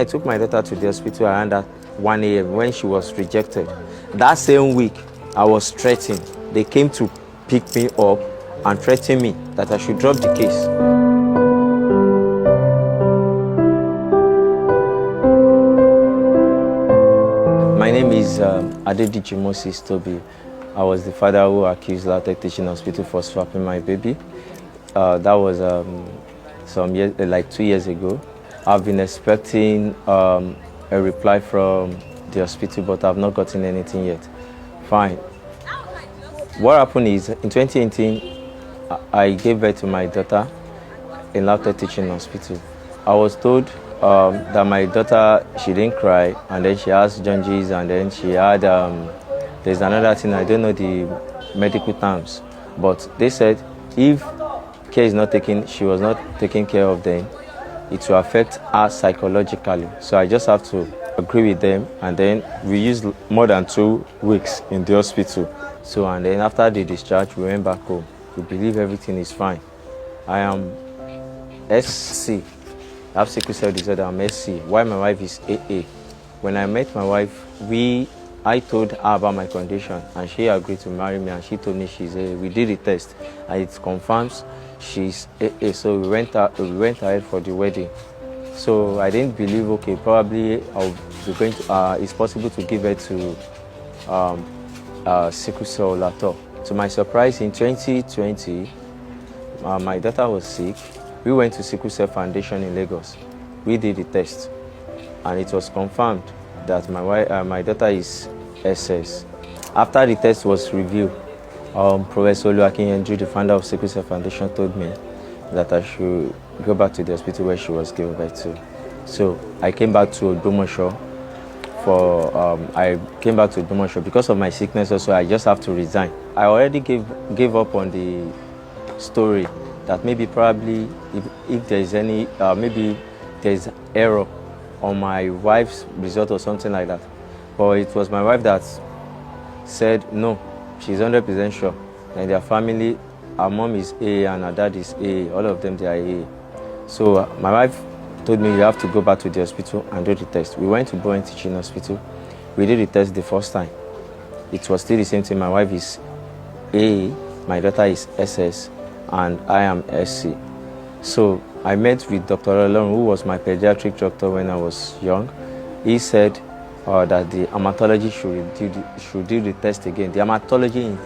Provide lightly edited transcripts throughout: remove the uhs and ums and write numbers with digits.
I took my daughter to the hospital around that 1 a.m. when she was rejected, that same week I was threatened. They came to pick me up and threaten me that I should drop the case. My name is Adediji Moses Toby. I was the father who accused LAUTECH Teaching Hospital for swapping my baby. That was some years, like 2 years ago. I've been expecting a reply from the hospital, but I've not gotten anything yet. Fine. What happened is, in 2018, I gave birth to my daughter in LAUTECH Teaching Hospital. I was told that my daughter, she didn't cry, and then she has jaundice, and then she had, there's another thing, I don't know the medical terms, but they said if care is not taken, she was not taken care of them, it will affect her psychologically. So I just have to agree with them, and then we used more than 2 weeks in the hospital. So, and then after the discharge, we went back home. We believe everything is fine. I am SC. I have sickle cell disorder, I'm SC. Why my wife is AA. When I met my wife, I told her about my condition, and she agreed to marry me, and she told me she's AA. We did the test, and it confirms she's AA. So we went ahead for the wedding. So I didn't believe, okay, probably I'll be going to, it's possible to give birth to sickle cell at all. To my surprise, in 2020, my daughter was sick. We went to Sickle Cell Foundation in Lagos. We did the test, and it was confirmed that my daughter is SS. After the test was reviewed, Professor Oluwakinyenju, the founder of Sickle Cell Foundation, told me that I should go back to the hospital where she was given birth to. So I came back to Odumosho. Because of my sickness also. I just have to resign. I already gave up on the story that maybe probably if there is any maybe there's error on my wife's result or something like that. But it was my wife that said no, she's 100% sure. And their family, our mom is A and our dad is A, all of them they are A. So my wife told me, you have to go back to the hospital and do the test. We went to LAUTECH Teaching Hospital. We did the test the first time. It was still the same thing. My wife is A, my daughter is SS, and I am SC. So I met with Dr. Olorun, who was my pediatric doctor when I was young. He said that the hematologist should do the test again. The hematologist in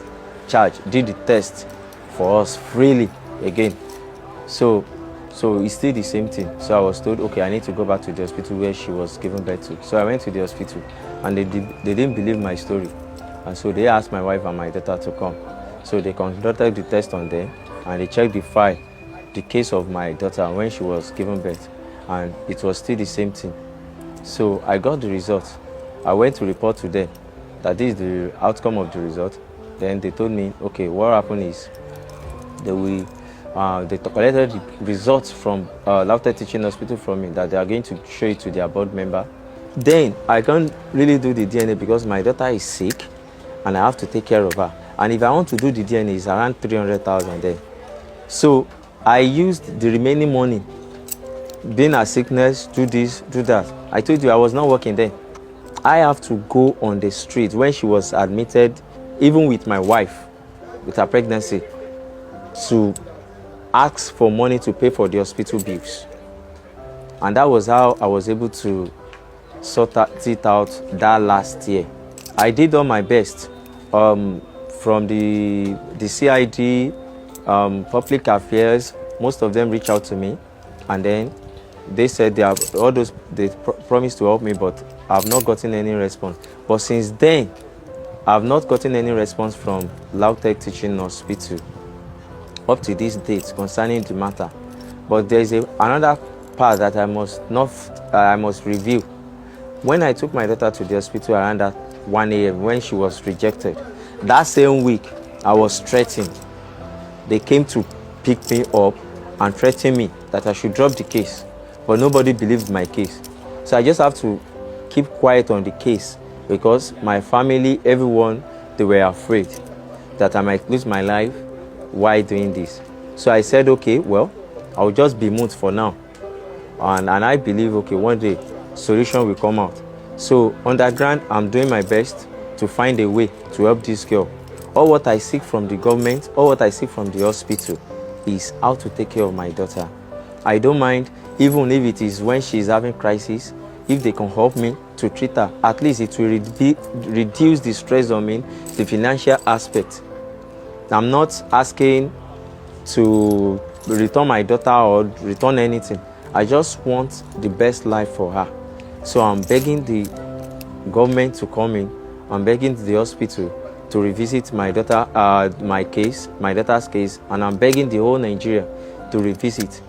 charge did the test for us freely again. So it's still the same thing. So I was told, okay, I need to go back to the hospital where she was given birth to. So I went to the hospital, and they didn't believe my story. And so they asked my wife and my daughter to come. So they conducted the test on them, and they checked the file, the case of my daughter when she was given birth, and it was still the same thing. So I got the results. I went to report to them that this is the outcome of the result. Then they told me, okay, what happened is they collected the results from LAUTECH Teaching Hospital from me, that they are going to show it to their board member. Then I can't really do the DNA because my daughter is sick and I have to take care of her. And if I want to do the DNA, it's around 300,000 then. So I used the remaining money, being a sickness, do this, do that. I told you I was not working then. I have to go on the street when she was admitted, even with my wife, with her pregnancy, to ask for money to pay for the hospital bills. And that was how I was able to sort it out that last year. I did all my best. From the CID, public affairs, most of them reached out to me, and then they said they promised to help me, but I've not gotten any response. But since then, I've not gotten any response from LAUTECH Teaching Hospital up to this date concerning the matter. But there is another part that I must review. When I took my daughter to the hospital around that 1 a.m. when she was rejected, that same week I was threatened. They came to pick me up and threaten me that I should drop the case, but nobody believed my case. So I just have to keep quiet on the case because my family, everyone, they were afraid that I might lose my life while doing this. So I said, okay, well, I'll just be mute for now. And I believe, okay, one day solution will come out. So underground, I'm doing my best to find a way to help this girl. All what I seek from the government, all what I seek from the hospital is how to take care of my daughter. I don't mind, even if it is when she's having crisis, if they can help me to treat her, at least it will reduce the stress on me, the financial aspect. I'm not asking to return my daughter or return anything. I just want the best life for her. So I'm begging the government to come in. I'm begging the hospital to revisit my daughter's case, and I'm begging the whole Nigeria to revisit.